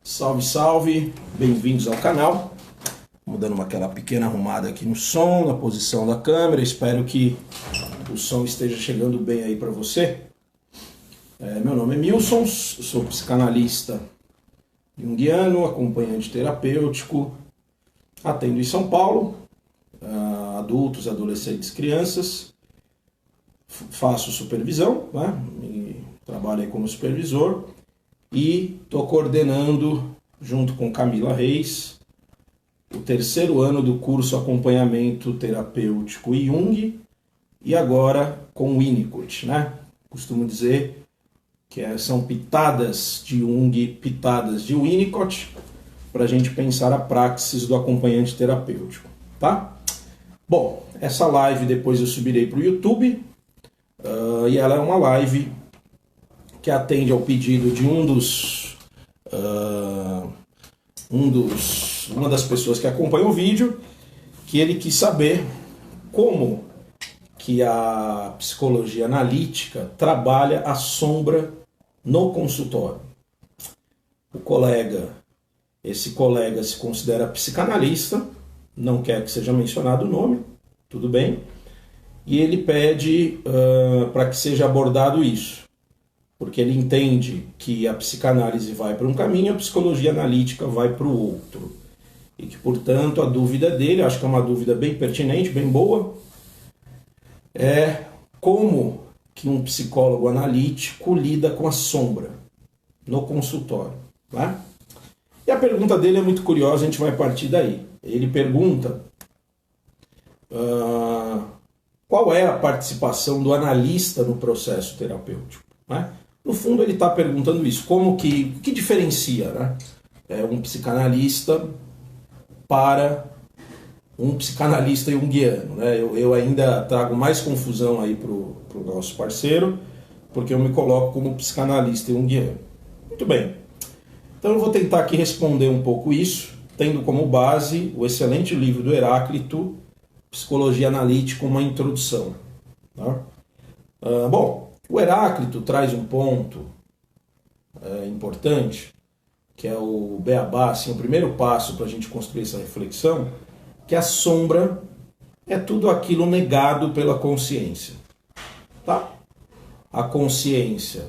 Salve, salve! Bem-vindos ao canal. Vamos dando aquela pequena arrumada aqui no som, na posição da câmera. Espero que o som esteja chegando bem aí para você. Meu nome é Milson, sou psicanalista junguiano, acompanhante terapêutico. Atendo em São Paulo, adultos, adolescentes, crianças. Faço supervisão, né? Trabalho aí como supervisor. E estou coordenando, junto com Camila Reis, o 3º ano do curso Acompanhamento Terapêutico Jung, e agora com o Winnicott, né? Costumo dizer que são pitadas de Jung, pitadas de Winnicott, para a gente pensar a praxis do acompanhante terapêutico, tá? Bom, essa live depois eu subirei para o YouTube, e ela é uma live que atende ao pedido de uma das pessoas que acompanha o vídeo, que ele quis saber como que a psicologia analítica trabalha a sombra no consultório. Esse colega se considera psicanalista, não quer que seja mencionado o nome, tudo bem, e ele pede para que seja abordado isso. Porque ele entende que a psicanálise vai para um caminho, a psicologia analítica vai para o outro. E que, portanto, a dúvida dele, acho que é uma dúvida bem pertinente, bem boa, é como que um psicólogo analítico lida com a sombra no consultório, né? E a pergunta dele é muito curiosa, a gente vai partir daí. Ele pergunta qual é a participação do analista no processo terapêutico, né? No fundo, ele está perguntando isso, o que diferencia, né, um psicanalista para um psicanalista junguiano, né? Eu ainda trago mais confusão aí para o nosso parceiro, porque eu me coloco como psicanalista junguiano. Muito bem, então eu vou tentar aqui responder um pouco isso, tendo como base o excelente livro do Heráclito, Psicologia Analítica, uma introdução. Tá? Bom, o Heráclito traz um ponto importante, que é o beabá, assim, o primeiro passo para a gente construir essa reflexão, que a sombra é tudo aquilo negado pela consciência. Tá? A consciência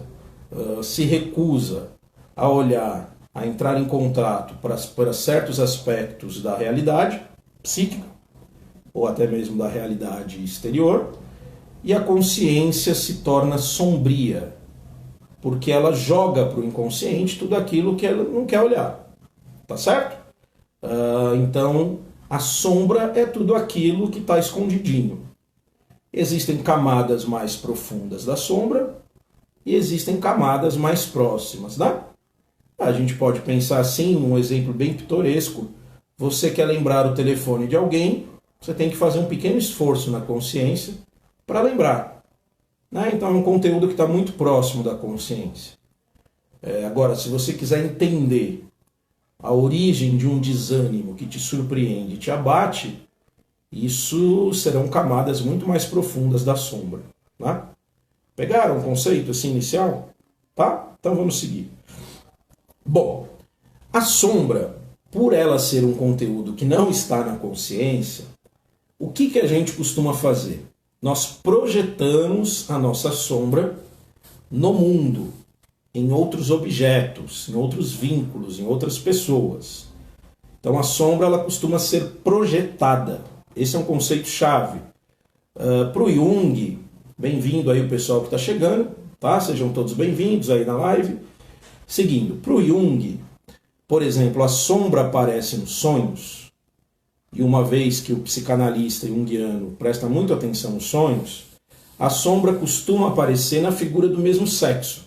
se recusa a olhar, a entrar em contato para certos aspectos da realidade psíquica, ou até mesmo da realidade exterior, e a consciência se torna sombria, porque ela joga para o inconsciente tudo aquilo que ela não quer olhar. Tá certo? Então, a sombra é tudo aquilo que está escondidinho. Existem camadas mais profundas da sombra e existem camadas mais próximas, né? A gente pode pensar assim, um exemplo bem pitoresco. Você quer lembrar o telefone de alguém, você tem que fazer um pequeno esforço na consciência para lembrar, né? Então é um conteúdo que está muito próximo da consciência. Agora, se você quiser entender a origem de um desânimo que te surpreende, te abate, isso serão camadas muito mais profundas da sombra, né? Pegaram o conceito assim inicial? Tá? Então vamos seguir. Bom, a sombra, por ela ser um conteúdo que não está na consciência, o que a gente costuma fazer? Nós projetamos a nossa sombra no mundo, em outros objetos, em outros vínculos, em outras pessoas. Então a sombra ela costuma ser projetada. Esse é um conceito-chave. Para o Jung, bem-vindo aí o pessoal que está chegando, tá? Sejam todos bem-vindos aí na live. Seguindo, para o Jung, por exemplo, a sombra aparece nos sonhos. E uma vez que o psicanalista junguiano presta muita atenção nos sonhos, a sombra costuma aparecer na figura do mesmo sexo.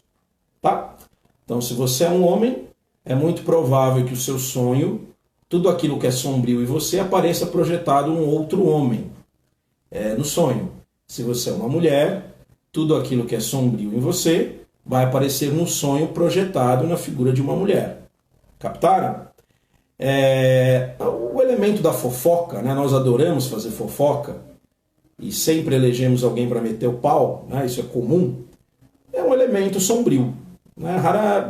Tá? Então, se você é um homem, é muito provável que o seu sonho, tudo aquilo que é sombrio em você, apareça projetado um outro homem no sonho. Se você é uma mulher, tudo aquilo que é sombrio em você vai aparecer no sonho projetado na figura de uma mulher. Captaram? O elemento da fofoca, né? Nós adoramos fazer fofoca e sempre elegemos alguém para meter o pau, né? Isso é comum, é um elemento sombrio, né?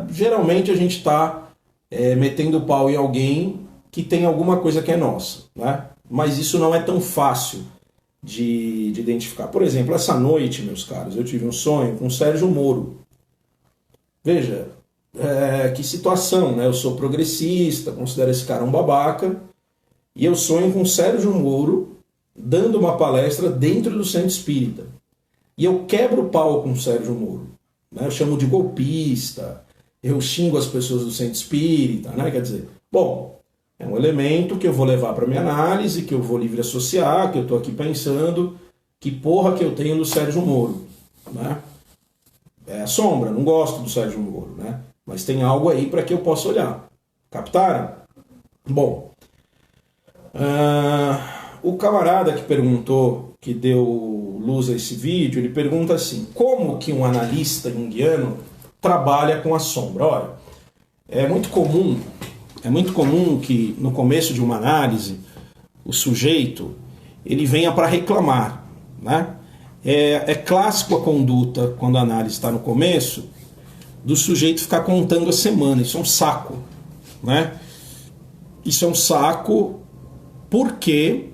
Geralmente a gente está metendo o pau em alguém que tem alguma coisa que é nossa, né? Mas isso não é tão fácil de identificar. Por exemplo, essa noite, meus caros, eu tive um sonho com o Sérgio Moro. Veja, que situação, né? Eu sou progressista, considero esse cara um babaca, e eu sonho com o Sérgio Moro dando uma palestra dentro do Centro Espírita. E eu quebro o pau com o Sérgio Moro, né? Eu chamo de golpista, eu xingo as pessoas do Centro Espírita, né? Quer dizer, bom, é um elemento que eu vou levar para minha análise, que eu vou livre associar, que eu estou aqui pensando, que porra que eu tenho do Sérgio Moro, né? É a sombra, não gosto do Sérgio Moro, né? Mas tem algo aí para que eu possa olhar. Captaram? Bom, o camarada que perguntou, que deu luz a esse vídeo, ele pergunta assim, como que um analista junguiano trabalha com a sombra? Olha, é muito comum que no começo de uma análise o sujeito ele venha para reclamar, né? É clássico a conduta, quando a análise está no começo, do sujeito ficar contando a semana. Isso é um saco, né? Isso é um saco porque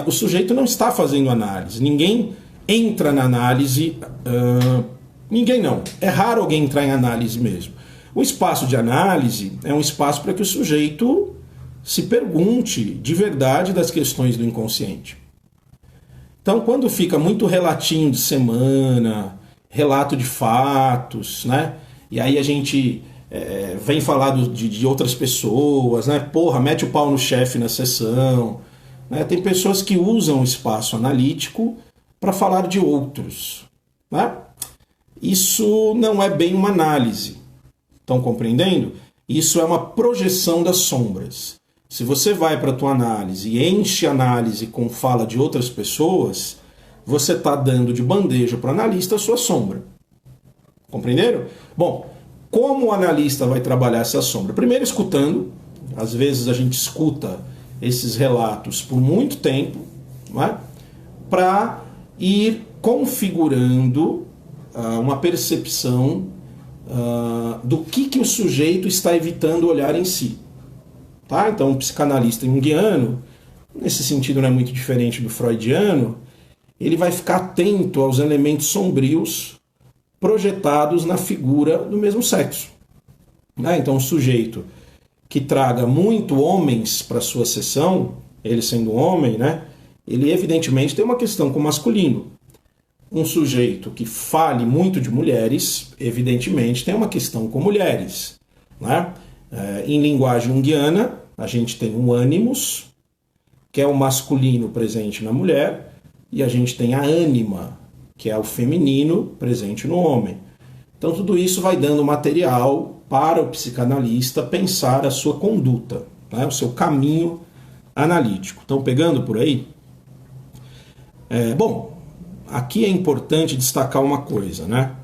o sujeito não está fazendo análise. Ninguém entra na análise, ninguém não. É raro alguém entrar em análise mesmo. O espaço de análise é um espaço para que o sujeito se pergunte de verdade das questões do inconsciente. Então, quando fica muito relatinho de semana, relato de fatos, né? E aí a gente vem falar de outras pessoas, né? Porra, mete o pau no chefe na sessão, né? Tem pessoas que usam o espaço analítico para falar de outros, né? Isso não é bem uma análise. Estão compreendendo? Isso é uma projeção das sombras. Se você vai para a tua análise e enche a análise com fala de outras pessoas, você está dando de bandeja para o analista a sua sombra. Compreenderam? Bom, como o analista vai trabalhar essa sombra? Primeiro escutando. Às vezes a gente escuta esses relatos por muito tempo, né? Para ir configurando uma percepção do que o sujeito está evitando olhar em si. Tá? Então, um psicanalista junguiano, nesse sentido não é muito diferente do freudiano, ele vai ficar atento aos elementos sombrios projetados na figura do mesmo sexo. Né? Então, um sujeito que traga muito homens para sua sessão, ele sendo homem, né? Ele evidentemente tem uma questão com o masculino. Um sujeito que fale muito de mulheres, evidentemente tem uma questão com mulheres. Né? Em linguagem junguiana, a gente tem um ânimos, que é o masculino presente na mulher, e a gente tem a ânima, que é o feminino presente no homem. Então tudo isso vai dando material para o psicanalista pensar a sua conduta, né? O seu caminho analítico. Estão pegando por aí? Bom, aqui é importante destacar uma coisa, né?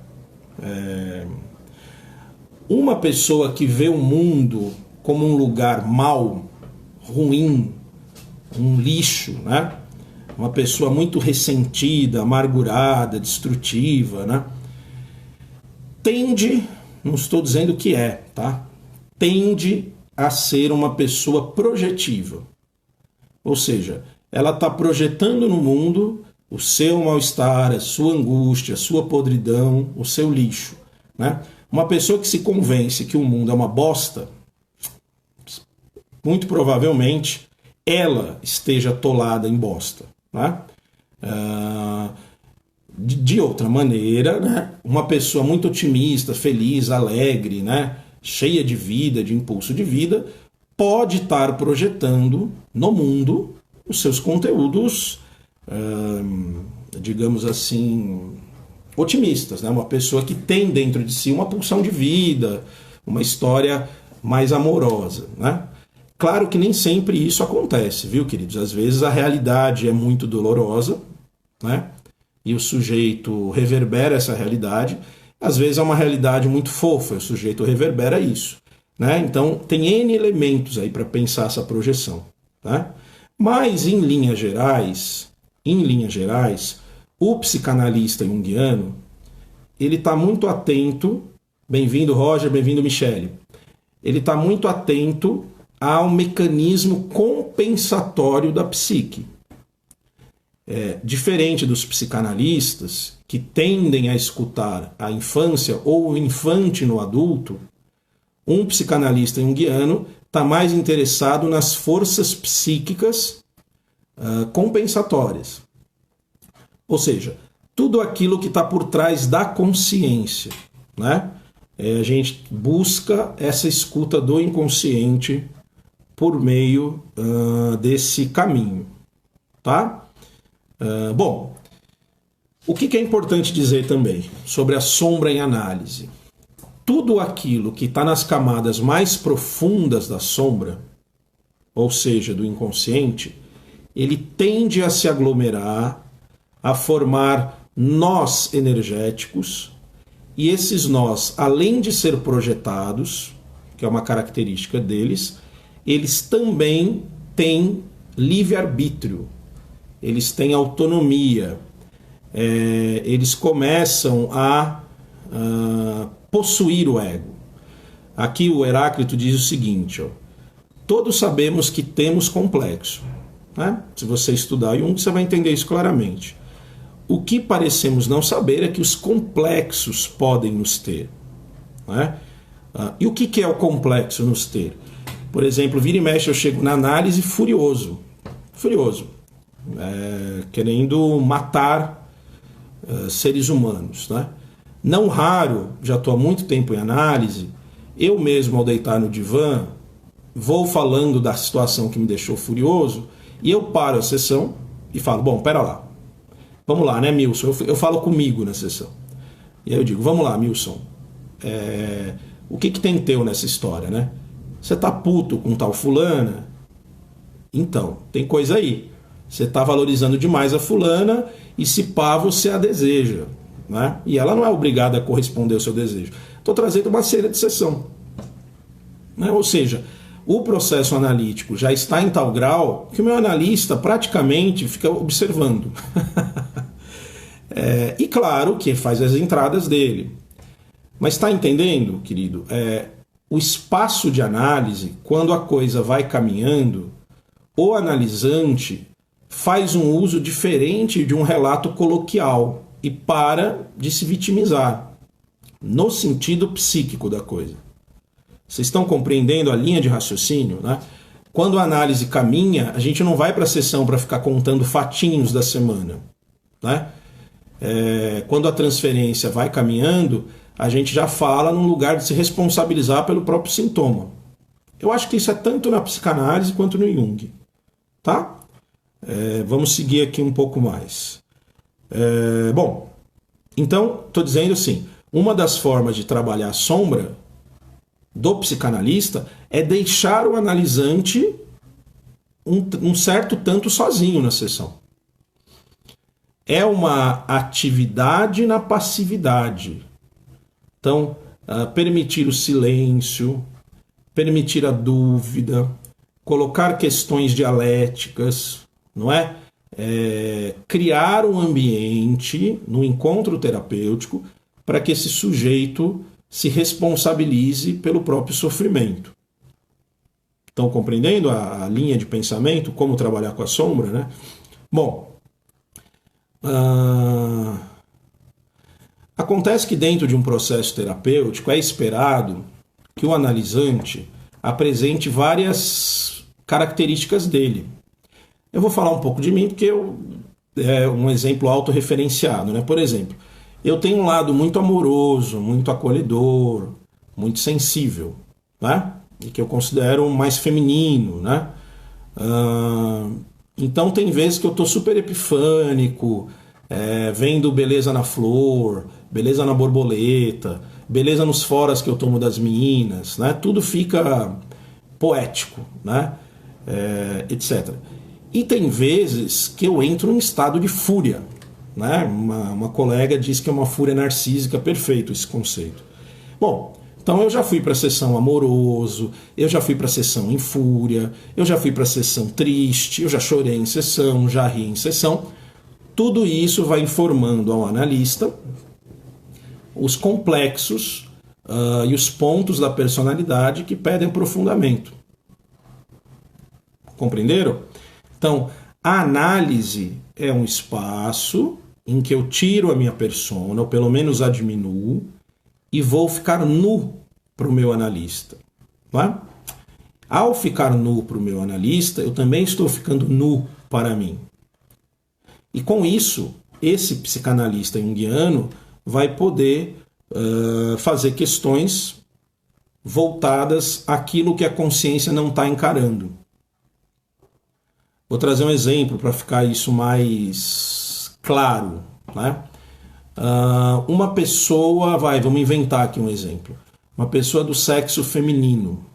Uma pessoa que vê o mundo como um lugar mau, ruim, um lixo, né? Uma pessoa muito ressentida, amargurada, destrutiva, né? Tende, não estou dizendo que é, tá? Tende a ser uma pessoa projetiva. Ou seja, ela está projetando no mundo o seu mal-estar, a sua angústia, a sua podridão, o seu lixo, né? Uma pessoa que se convence que o mundo é uma bosta, muito provavelmente ela esteja atolada em bosta. Né? De outra maneira, né? Uma pessoa muito otimista, feliz, alegre, né? Cheia de vida, de impulso de vida, pode estar projetando no mundo os seus conteúdos, digamos assim, otimistas, né? Uma pessoa que tem dentro de si uma pulsão de vida, uma história mais amorosa, né? Claro que nem sempre isso acontece, viu, queridos? Às vezes a realidade é muito dolorosa, né? E o sujeito reverbera essa realidade. Às vezes é uma realidade muito fofa, e o sujeito reverbera isso, né? Então tem N elementos aí para pensar essa projeção, né? Mas em linhas gerais, o psicanalista junguiano, ele está muito atento, bem-vindo Roger, bem-vindo Michele, ele está muito atento ao mecanismo compensatório da psique. Diferente dos psicanalistas, que tendem a escutar a infância ou o infante no adulto, um psicanalista junguiano está mais interessado nas forças psíquicas compensatórias. Ou seja, tudo aquilo que está por trás da consciência, né? A gente busca essa escuta do inconsciente por meio desse caminho, tá? Bom, o que é importante dizer também sobre a sombra em análise? Tudo aquilo que está nas camadas mais profundas da sombra, ou seja, do inconsciente, ele tende a se aglomerar, a formar nós energéticos, e esses nós, além de ser projetados, que é uma característica deles, eles também têm livre-arbítrio, eles têm autonomia, eles começam a possuir o ego. Aqui o Heráclito diz o seguinte, todos sabemos que temos complexo, né? Se você estudar Jung, você vai entender isso claramente. O que parecemos não saber é que os complexos podem nos ter, né? E o que é o complexo nos ter? Por exemplo, vira e mexe eu chego na análise furioso, querendo matar seres humanos, né? Não raro, já estou há muito tempo em análise, eu mesmo ao deitar no divã, vou falando da situação que me deixou furioso, e eu paro a sessão e falo, bom, pera lá, vamos lá, né, Milson? Eu falo comigo na sessão. E aí eu digo, vamos lá, Milson, o que tem teu nessa história, né? Você tá puto com tal fulana? Então, tem coisa aí. Você tá valorizando demais a fulana e se pá, você a deseja, né? E ela não é obrigada a corresponder ao seu desejo. Estou trazendo uma cena de sessão, né? Ou seja, o processo analítico já está em tal grau que o meu analista praticamente fica observando. E claro que faz as entradas dele. Mas está entendendo, querido? O espaço de análise, quando a coisa vai caminhando, o analisante faz um uso diferente de um relato coloquial e para de se vitimizar, no sentido psíquico da coisa. Vocês estão compreendendo a linha de raciocínio, né? Quando a análise caminha, a gente não vai para a sessão para ficar contando fatinhos da semana, né? Quando a transferência vai caminhando, a gente já fala num lugar de se responsabilizar pelo próprio sintoma. Eu acho que isso é tanto na psicanálise quanto no Jung, tá? Vamos seguir aqui um pouco mais. Bom, então, estou dizendo assim, uma das formas de trabalhar a sombra do psicanalista é deixar o analisante um certo tanto sozinho na sessão. É uma atividade na passividade. Então, permitir o silêncio, permitir a dúvida, colocar questões dialéticas, não é? Criar um ambiente no encontro terapêutico para que esse sujeito se responsabilize pelo próprio sofrimento. Estão compreendendo a linha de pensamento, como trabalhar com a sombra, né? Bom, acontece que dentro de um processo terapêutico é esperado que o analisante apresente várias características dele. Eu vou falar um pouco de mim porque é um exemplo autorreferenciado, né? Por exemplo, eu tenho um lado muito amoroso, muito acolhedor, muito sensível, né? E que eu considero mais feminino, né? Então tem vezes que eu estou super epifânico, vendo beleza na flor, beleza na borboleta, beleza nos foras que eu tomo das meninas, né? Tudo fica poético, né? Etc. E tem vezes que eu entro em estado de fúria, né? Uma colega diz que é uma fúria narcísica, perfeito esse conceito. Bom, então eu já fui para a sessão amoroso, eu já fui para a sessão em fúria, eu já fui para a sessão triste, eu já chorei em sessão, já ri em sessão. Tudo isso vai informando ao analista os complexos e os pontos da personalidade que pedem aprofundamento. Compreenderam? Então, a análise é um espaço em que eu tiro a minha persona, ou pelo menos a diminuo, e vou ficar nu para o meu analista. Não é? Ao ficar nu para o meu analista, eu também estou ficando nu para mim. E com isso, esse psicanalista junguiano vai poder fazer questões voltadas àquilo que a consciência não está encarando. Vou trazer um exemplo para ficar isso mais claro. Né? Uma pessoa, vamos inventar aqui um exemplo. Uma pessoa do sexo feminino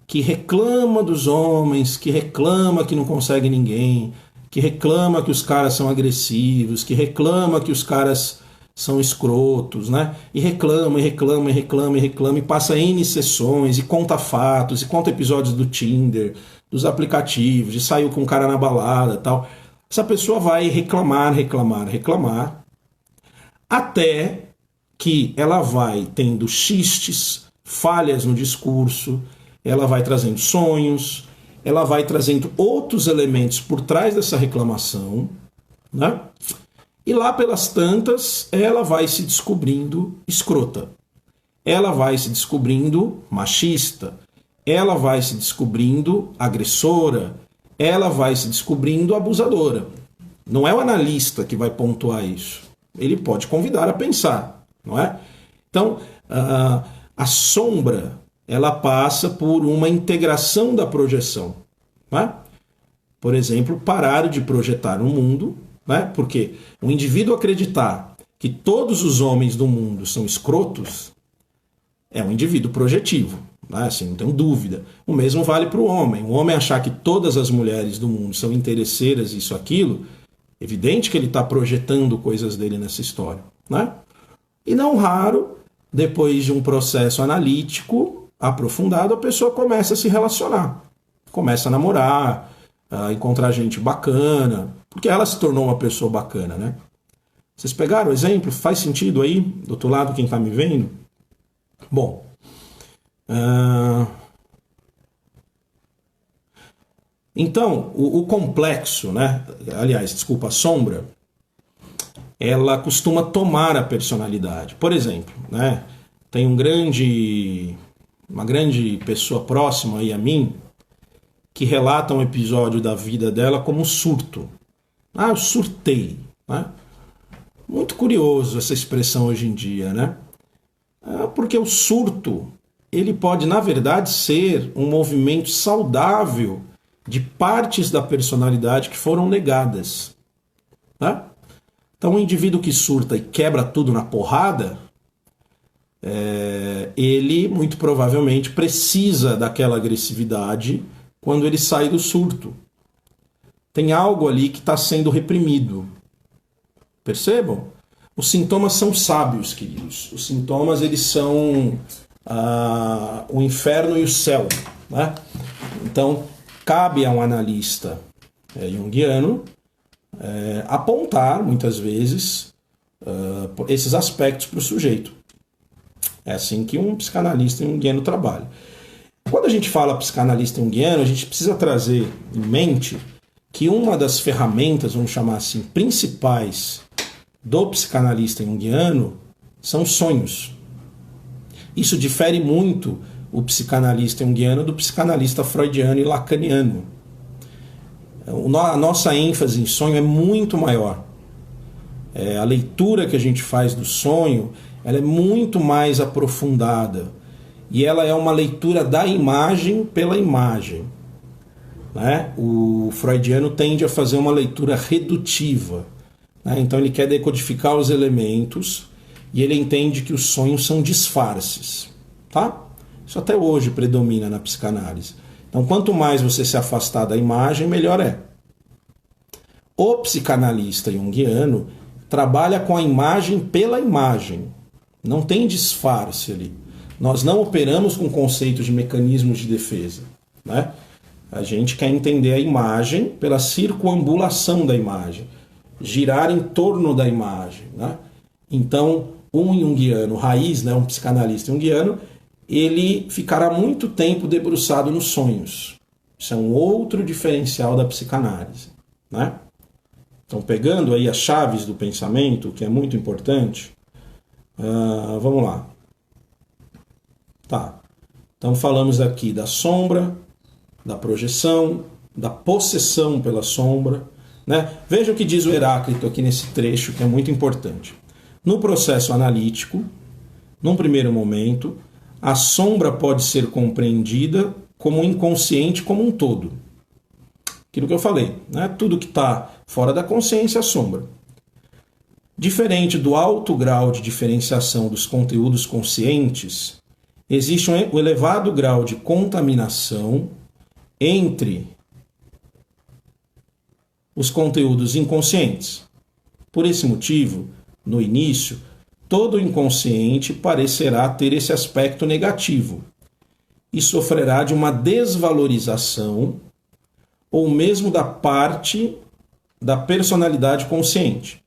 que reclama dos homens, que reclama que não consegue ninguém, que reclama que os caras são agressivos, que reclama que os caras são escrotos, né? E reclama, e reclama, e reclama, e reclama, e passa N sessões, e conta fatos, e conta episódios do Tinder, dos aplicativos, e saiu com um cara na balada e tal. Essa pessoa vai reclamar, reclamar, reclamar, até que ela vai tendo xistes, falhas no discurso, ela vai trazendo sonhos, ela vai trazendo outros elementos por trás dessa reclamação, né? E lá pelas tantas, ela vai se descobrindo escrota. Ela vai se descobrindo machista. Ela vai se descobrindo agressora. Ela vai se descobrindo abusadora. Não é o analista que vai pontuar isso. Ele pode convidar a pensar, não é? Então, a sombra, ela passa por uma integração da projeção. Não é? Por exemplo, parar de projetar no mundo, né? Porque o indivíduo acreditar que todos os homens do mundo são escrotos é um indivíduo projetivo, né? Assim, não tenho dúvida. O mesmo vale para o homem. O homem achar que todas as mulheres do mundo são interesseiras, isso, aquilo, evidente que ele está projetando coisas dele nessa história, né? E não raro, depois de um processo analítico aprofundado, a pessoa começa a se relacionar, começa a namorar, a encontrar gente bacana, porque ela se tornou uma pessoa bacana, né? Vocês pegaram o exemplo? Faz sentido aí? Do outro lado, quem está me vendo? Bom, então, o complexo, né? Aliás, desculpa, a sombra, ela costuma tomar a personalidade. Por exemplo, né? Tem uma grande pessoa próxima aí a mim que relata um episódio da vida dela como surto. Eu surtei. Né? Muito curioso essa expressão hoje em dia, né? Porque o surto, ele pode, na verdade, ser um movimento saudável de partes da personalidade que foram negadas. Né? Então, o indivíduo que surta e quebra tudo na porrada, ele, muito provavelmente, precisa daquela agressividade quando ele sai do surto. Tem algo ali que está sendo reprimido. Percebam? Os sintomas são sábios, queridos. Os sintomas, eles são o inferno e o céu. Né? Então, cabe a um analista junguiano apontar, muitas vezes, esses aspectos para o sujeito. É assim que um psicanalista junguiano trabalha. Quando a gente fala psicanalista junguiano, a gente precisa trazer em mente que uma das ferramentas, vamos chamar assim, principais do psicanalista junguiano são sonhos. Isso difere muito o psicanalista junguiano do psicanalista freudiano e lacaniano. A nossa ênfase em sonho é muito maior. A leitura que a gente faz do sonho, ela é muito mais aprofundada. E ela é uma leitura da imagem pela imagem. Né? O freudiano tende a fazer uma leitura redutiva. Né? Então ele quer decodificar os elementos e ele entende que os sonhos são disfarces. Tá? Isso até hoje predomina na psicanálise. Então quanto mais você se afastar da imagem, melhor é. O psicanalista junguiano trabalha com a imagem pela imagem. Não tem disfarce ali. Nós não operamos com conceitos de mecanismos de defesa. Né? A gente quer entender a imagem pela circunambulação da imagem, girar em torno da imagem. Né? Então, um junguiano raiz, né, um psicanalista junguiano, ele ficará muito tempo debruçado nos sonhos. Isso é um outro diferencial da psicanálise, né? Então, pegando aí as chaves do pensamento, que é muito importante, vamos lá. Tá. Então, falamos aqui da sombra, da projeção, da possessão pela sombra, né? Veja o que diz o Heráclito aqui nesse trecho, que é muito importante. No processo analítico, num primeiro momento, a sombra pode ser compreendida como inconsciente como um todo. Aquilo que eu falei, né? Tudo que está fora da consciência é sombra. Diferente do alto grau de diferenciação dos conteúdos conscientes, existe um elevado grau de contaminação entre os conteúdos inconscientes. Por esse motivo, no início, todo o inconsciente parecerá ter esse aspecto negativo e sofrerá de uma desvalorização ou mesmo da parte da personalidade consciente.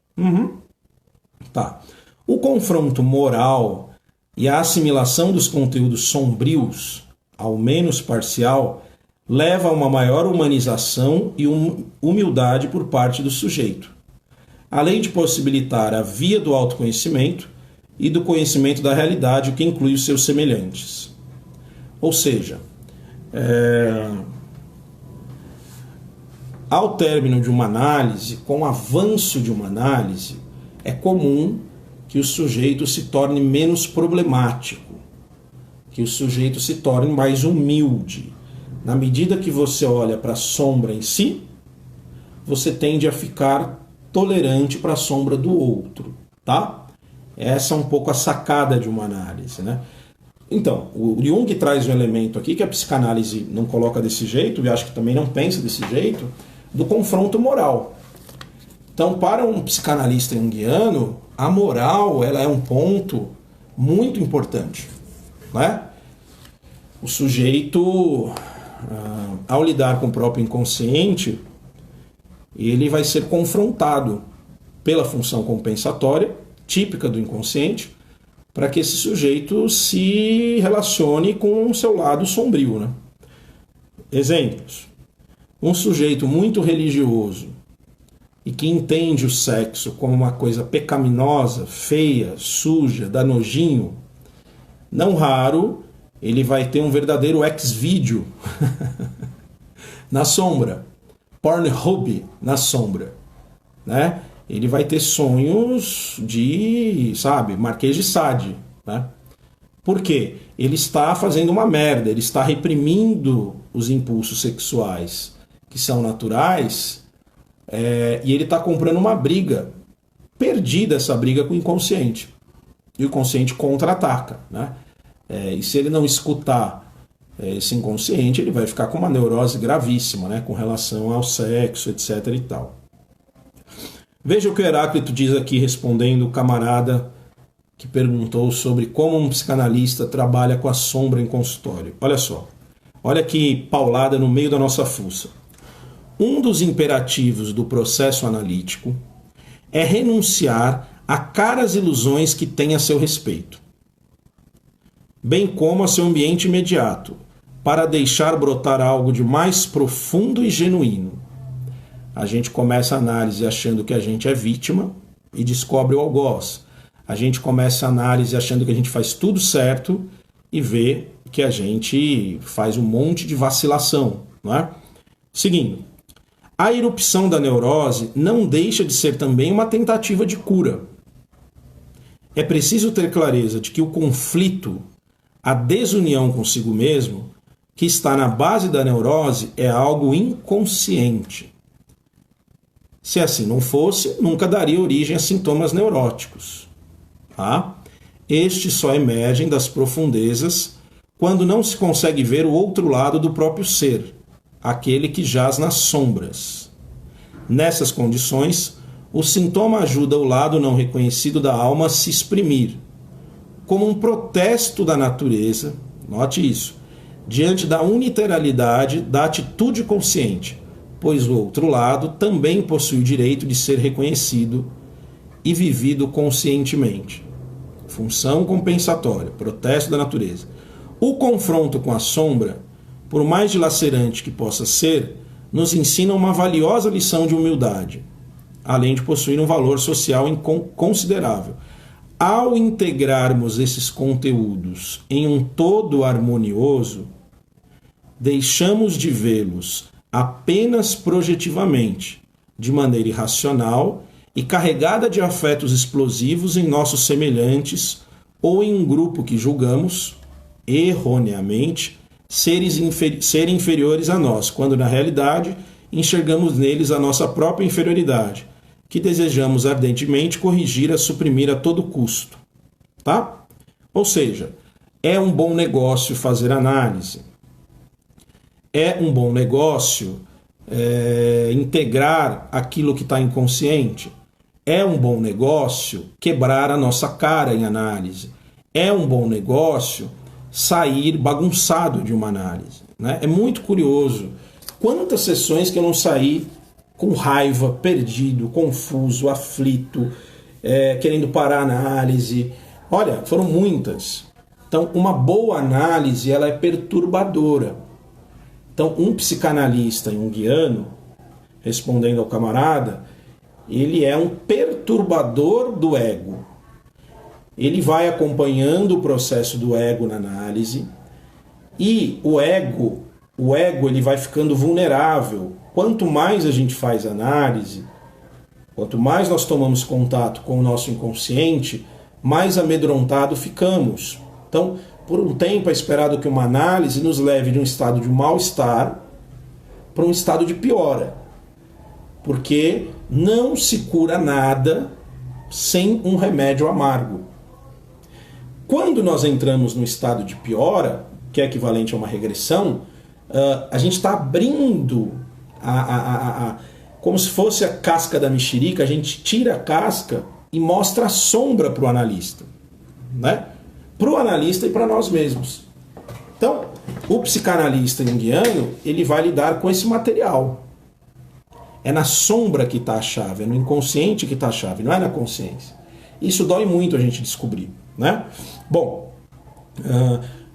Tá. O confronto moral e a assimilação dos conteúdos sombrios, ao menos parcial, leva a uma maior humanização e humildade por parte do sujeito, além de possibilitar a via do autoconhecimento e do conhecimento da realidade, o que inclui os seus semelhantes. Ou seja, ao término de uma análise, com o avanço de uma análise, é comum que o sujeito se torne menos problemático, que o sujeito se torne mais humilde. Na medida que você olha para a sombra em si, você tende a ficar tolerante para a sombra do outro, tá? Essa é um pouco a sacada de uma análise, né? Então, o Jung traz um elemento aqui que a psicanálise não coloca desse jeito, e acho que também não pensa desse jeito, do confronto moral. Então, para um psicanalista junguiano, a moral ela é um ponto muito importante, né? O sujeito, ao lidar com o próprio inconsciente, ele vai ser confrontado pela função compensatória, típica do inconsciente, para que esse sujeito se relacione com o seu lado sombrio, né? Exemplos. Um sujeito muito religioso e que entende o sexo como uma coisa pecaminosa, feia, suja, dá nojinho, não raro ele vai ter um verdadeiro ex-vídeo na sombra, Pornhub na sombra, né? Ele vai ter sonhos de, Marquês de Sade, né? Por quê? Ele está fazendo uma merda, ele está reprimindo os impulsos sexuais que são naturais, e ele está comprando uma briga, perdida essa briga com o inconsciente. E o inconsciente contra-ataca, né? E se ele não escutar esse inconsciente, ele vai ficar com uma neurose gravíssima, né? Com relação ao sexo, etc. e tal. Veja o que o Heráclito diz aqui, respondendo o camarada que perguntou sobre como um psicanalista trabalha com a sombra em consultório. Olha só, olha que paulada no meio da nossa fuça. Um dos imperativos do processo analítico é renunciar a caras ilusões que tem a seu respeito, bem como a seu ambiente imediato, para deixar brotar algo de mais profundo e genuíno. A gente começa a análise achando que a gente é vítima e descobre o algoz. A gente começa a análise achando que a gente faz tudo certo e vê que a gente faz um monte de vacilação, não é? Seguindo, a irrupção da neurose não deixa de ser também uma tentativa de cura. É preciso ter clareza de que o conflito, a desunião consigo mesmo, que está na base da neurose, é algo inconsciente. Se assim não fosse, nunca daria origem a sintomas neuróticos. Tá? Estes só emergem das profundezas quando não se consegue ver o outro lado do próprio ser, aquele que jaz nas sombras. Nessas condições, o sintoma ajuda o lado não reconhecido da alma a se exprimir, como um protesto da natureza, note isso, diante da unilateralidade da atitude consciente, pois o outro lado também possui o direito de ser reconhecido e vivido conscientemente. função compensatória, protesto da natureza. O confronto com a sombra, por mais dilacerante que possa ser, nos ensina uma valiosa lição de humildade, além de possuir um valor social considerável. Ao integrarmos esses conteúdos em um todo harmonioso, deixamos de vê-los apenas projetivamente, de maneira irracional e carregada de afetos explosivos em nossos semelhantes ou em um grupo que julgamos, erroneamente, serem inferiores a nós, quando na realidade enxergamos neles a nossa própria inferioridade, que desejamos ardentemente corrigir a suprimir a todo custo. Tá? Ou seja, é um bom negócio fazer análise. É um bom negócio integrar aquilo que está inconsciente. É um bom negócio quebrar a nossa cara em análise. É um bom negócio sair bagunçado de uma análise. Né? É muito curioso. Quantas sessões que eu não saí com raiva, perdido, confuso, aflito, querendo parar a análise. Olha, foram muitas. Então, uma boa análise ela é perturbadora. Então, um psicanalista junguiano, respondendo ao camarada, ele é um perturbador do ego. Ele vai acompanhando o processo do ego na análise e o ego ele vai ficando vulnerável. Quanto mais a gente faz análise, quanto mais nós tomamos contato com o nosso inconsciente, mais amedrontado ficamos. Então, por um tempo é esperado que uma análise nos leve de um estado de mal-estar para um estado de piora. Porque não se cura nada sem um remédio amargo. Quando nós entramos no estado de piora, que é equivalente a uma regressão, a gente está abrindo como se fosse a casca da mexerica, a gente tira a casca e mostra a sombra para o analista, né? Para o analista e para nós mesmos. Então, o psicanalista junguiano, ele vai lidar com esse material. É na sombra que está a chave, é no inconsciente que está a chave, não é na consciência. Isso dói muito a gente descobrir, né? Bom,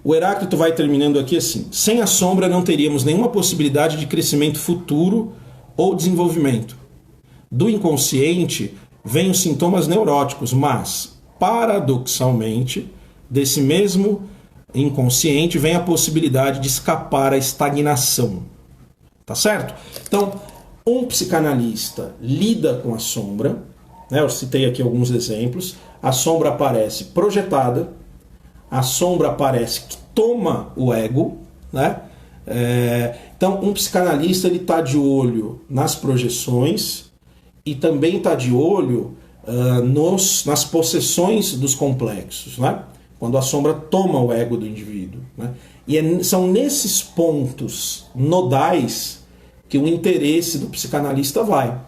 o Heráclito vai terminando aqui assim: sem a sombra não teríamos nenhuma possibilidade de crescimento futuro ou desenvolvimento. Do inconsciente vêm os sintomas neuróticos, mas, paradoxalmente, desse mesmo inconsciente vem a possibilidade de escapar à estagnação. Tá certo? Então, um psicanalista lida com a sombra, né? Eu citei aqui alguns exemplos. A sombra aparece projetada, a sombra aparece que toma o ego, né? Então, um psicanalista ele está de olho nas projeções e também está de olho nas possessões dos complexos, né? Quando a sombra toma o ego do indivíduo, né? E são nesses pontos nodais que o interesse do psicanalista vai.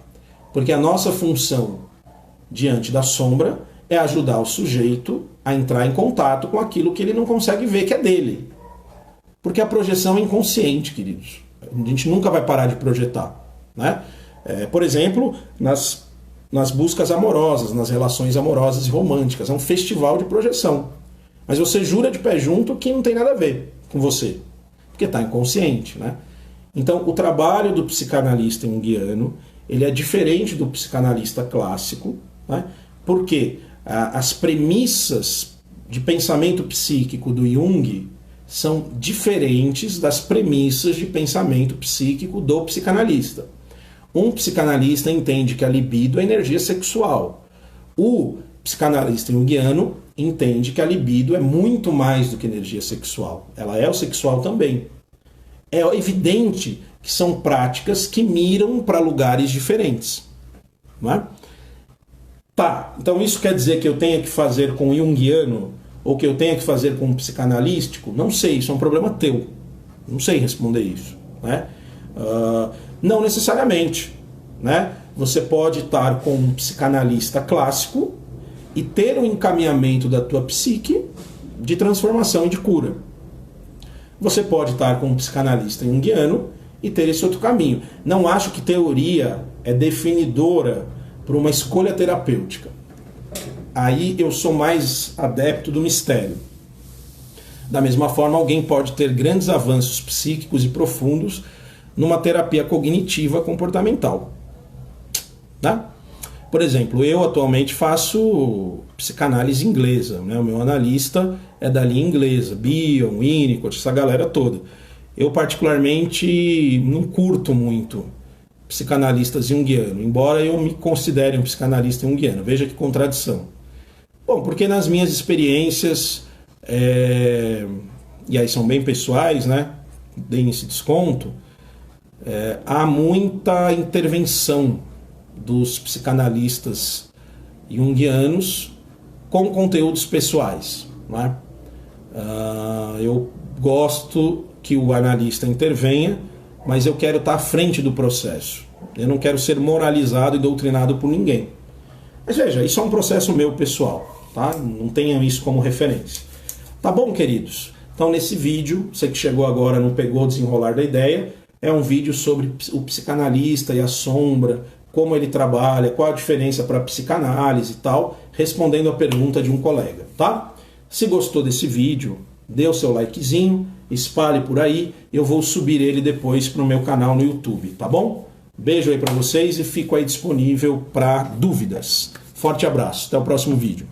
Porque a nossa função diante da sombra é ajudar o sujeito a entrar em contato com aquilo que ele não consegue ver que é dele. Porque a projeção é inconsciente, queridos. A gente nunca vai parar de projetar, né? Por exemplo, nas buscas amorosas, nas relações amorosas e românticas. É um festival de projeção. Mas você jura de pé junto que não tem nada a ver com você. Porque está inconsciente, né? Então, o trabalho do psicanalista junguiano, ele é diferente do psicanalista clássico, né? Porque as premissas de pensamento psíquico do Jung são diferentes das premissas de pensamento psíquico do psicanalista. Um psicanalista entende que a libido é energia sexual. O psicanalista junguiano entende que a libido é muito mais do que energia sexual. Ela é o sexual também. É evidente que são práticas que miram para lugares diferentes. Não é? Tá, então isso quer dizer que eu tenha que fazer com o junguiano ou que eu tenha que fazer com o psicanalístico? Não sei, isso é um problema teu. Não sei responder isso, né? Não necessariamente, né? Você pode estar com um psicanalista clássico e ter um encaminhamento da tua psique de transformação e de cura. Você pode estar com um psicanalista junguiano e ter esse outro caminho. Não acho que teoria é definidora para uma escolha terapêutica. aí eu sou mais adepto do mistério. Da mesma forma, alguém pode ter grandes avanços psíquicos e profundos numa terapia cognitiva comportamental. Tá? Por exemplo, eu atualmente faço psicanálise inglesa, né? O meu analista é da linha inglesa, Bion, Winnicott, essa galera toda. Eu particularmente não curto muito psicanalistas junguianos, embora eu me considere um psicanalista junguiano. Veja que contradição. Bom, porque nas minhas experiências, e aí são bem pessoais, né? Deem esse desconto, há muita intervenção dos psicanalistas junguianos com conteúdos pessoais, né? Eu gosto que o analista intervenha, mas eu quero estar à frente do processo. Eu não quero ser moralizado e doutrinado por ninguém. Mas veja, isso é um processo meu pessoal, tá? Não tenham isso como referência. Tá bom, queridos? Então nesse vídeo, você que chegou agora não pegou o desenrolar da ideia, é um vídeo sobre o psicanalista e a sombra, como ele trabalha, qual a diferença para a psicanálise e tal, respondendo a pergunta de um colega, tá? Se gostou desse vídeo, dê o seu likezinho, espalhe por aí, eu vou subir ele depois para o meu canal no YouTube, tá bom? Beijo aí para vocês e fico aí disponível para dúvidas. Forte abraço, até o próximo vídeo.